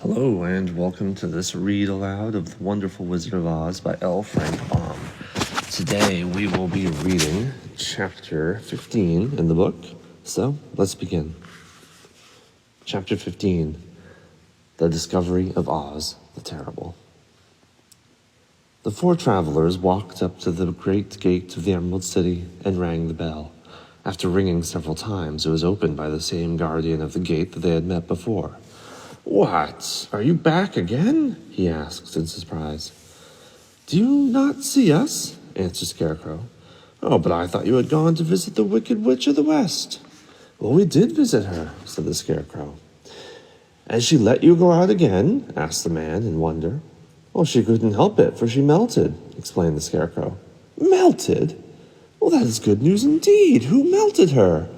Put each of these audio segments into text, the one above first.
Hello, and welcome to this read aloud of The Wonderful Wizard of Oz by L. Frank Baum. Today we will be reading chapter 15 in the book, so let's begin. Chapter 15, The Discovery of Oz the Terrible. The four travelers walked up to the great gate of the Emerald City and rang the bell. After ringing several times, it was opened by the same guardian of the gate that they had met before. "What? Are you back again?" he asked in surprise. "Do you not see us?" answered Scarecrow. "Oh, but I thought you had gone to visit the Wicked Witch of the West." "Well, we did visit her," said the Scarecrow. "And she let you go out again?" asked the man in wonder. "Well, she couldn't help it, for she melted," explained the Scarecrow. "Melted? Well, that is good news indeed. Who melted her?"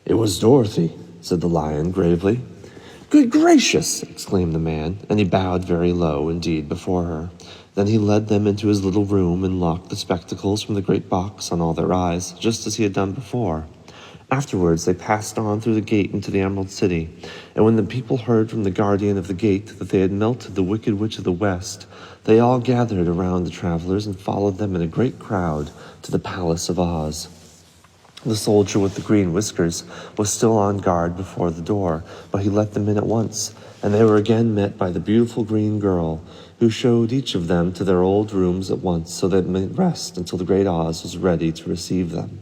"It was Dorothy," said the Lion gravely. "Good gracious!" exclaimed the man, and he bowed very low indeed before her. Then he led them into his little room and locked the spectacles from the great box on all their eyes, just as he had done before. Afterwards they passed on through the gate into the Emerald City, and when the people heard from the guardian of the gate that they had melted the Wicked Witch of the West, they all gathered around the travelers and followed them in a great crowd to the Palace of Oz. The soldier with the green whiskers was still on guard before the door, but he let them in at once, and they were again met by the beautiful green girl, who showed each of them to their old rooms at once, so they might rest until the great Oz was ready to receive them.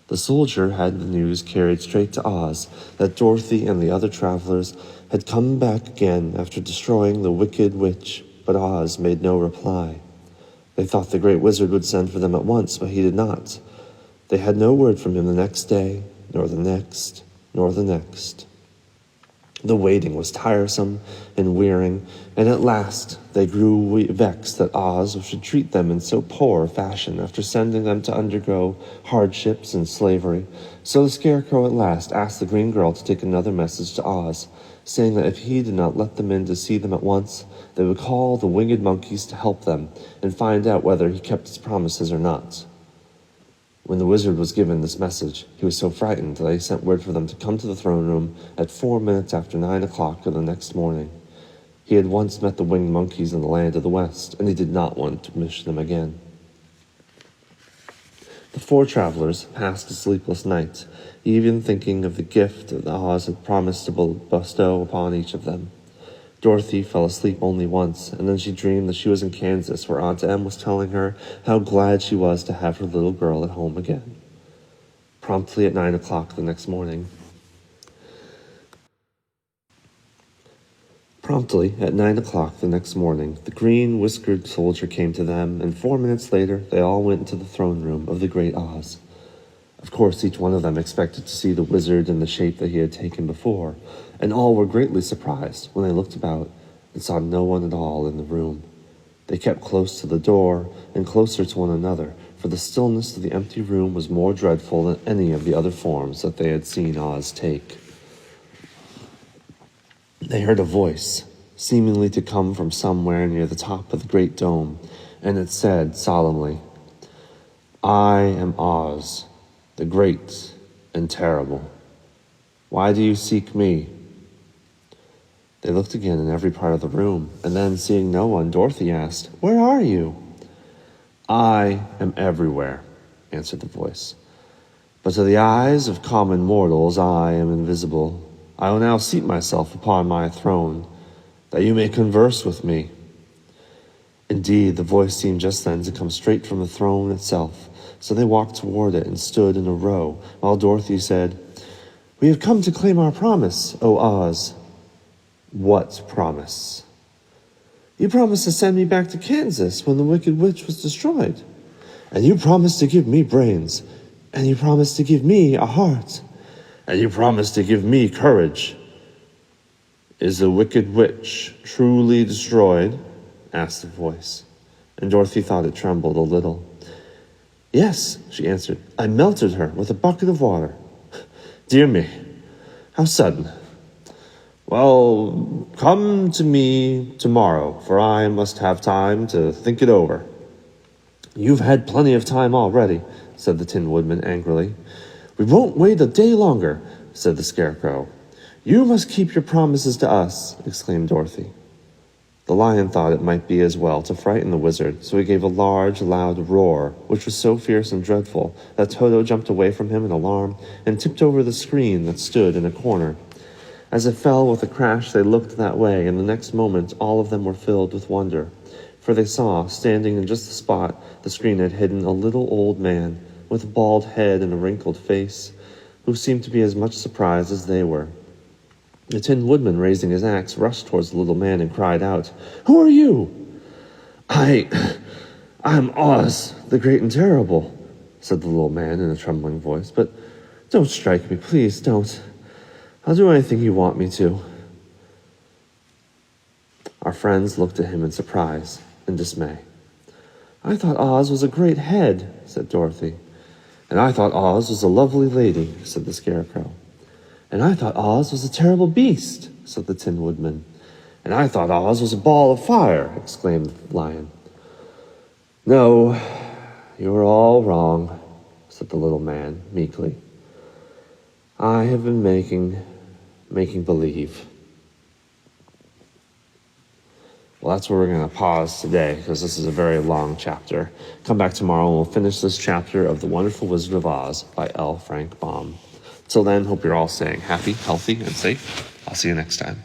The soldier had the news carried straight to Oz that Dorothy and the other travelers had come back again after destroying the Wicked Witch, but Oz made no reply. They thought the great wizard would send for them at once, but he did not. They had no word from him the next day, nor the next, nor the next. The waiting was tiresome and wearing, and at last they grew vexed that Oz should treat them in so poor a fashion after sending them to undergo hardships and slavery. So the Scarecrow at last asked the green girl to take another message to Oz, saying that if he did not let them in to see them at once, they would call the winged monkeys to help them and find out whether he kept his promises or not. When the wizard was given this message, he was so frightened that he sent word for them to come to the throne room at 4 minutes after 9 o'clock of the next morning. He had once met the winged monkeys in the land of the West, and he did not want to miss them again. The four travelers passed a sleepless night, even thinking of the gift that Oz had promised to bestow upon each of them. Dorothy fell asleep only once, and then she dreamed that she was in Kansas, where Aunt Em was telling her how glad she was to have her little girl at home again. Promptly at 9 o'clock the next morning, the green-whiskered soldier came to them, and 4 minutes later they all went into the throne room of the great Oz. Of course, each one of them expected to see the wizard in the shape that he had taken before, and all were greatly surprised when they looked about and saw no one at all in the room. They kept close to the door and closer to one another, for the stillness of the empty room was more dreadful than any of the other forms that they had seen Oz take. They heard a voice, seemingly to come from somewhere near the top of the great dome, and it said solemnly, "I am Oz, the great and terrible. Why do you seek me?" They looked again in every part of the room, and then, seeing no one, Dorothy asked, "Where are you?" "I am everywhere," answered the voice. "But to the eyes of common mortals I am invisible. I will now seat myself upon my throne, that you may converse with me." Indeed, the voice seemed just then to come straight from the throne itself, so they walked toward it and stood in a row, while Dorothy said, "We have come to claim our promise, O Oz." "What promise?" "You promised to send me back to Kansas when the Wicked Witch was destroyed. And you promised to give me brains. And you promised to give me a heart. And you promised to give me courage." "Is the Wicked Witch truly destroyed?" asked the voice, and Dorothy thought it trembled a little. "Yes," she answered. "I melted her with a bucket of water." "Dear me, how sudden. Well, come to me tomorrow, for I must have time to think it over." "You've had plenty of time already," said the Tin Woodman angrily. "We won't wait a day longer," said the Scarecrow. "You must keep your promises to us," exclaimed Dorothy. The lion thought it might be as well to frighten the wizard, so he gave a large, loud roar, which was so fierce and dreadful that Toto jumped away from him in alarm and tipped over the screen that stood in a corner. As it fell with a crash, they looked that way, and the next moment all of them were filled with wonder, for they saw, standing in just the spot the screen had hidden, a little old man with a bald head and a wrinkled face, who seemed to be as much surprised as they were. The Tin Woodman, raising his axe, rushed towards the little man and cried out, "Who are you?" I'm Oz, the Great and Terrible," said the little man in a trembling voice. "But don't strike me, please, don't. I'll do anything you want me to." Our friends looked at him in surprise and dismay. "I thought Oz was a great head," said Dorothy. "And I thought Oz was a lovely lady," said the Scarecrow. "And I thought Oz was a terrible beast," said the Tin Woodman. "And I thought Oz was a ball of fire," exclaimed the Lion. "No, you are all wrong," said the little man meekly. "I have been making believe." Well, that's where we're going to pause today, because this is a very long chapter. Come back tomorrow and we'll finish this chapter of The Wonderful Wizard of Oz by L. Frank Baum. Till then, hope you're all staying happy, healthy, and safe. I'll see you next time.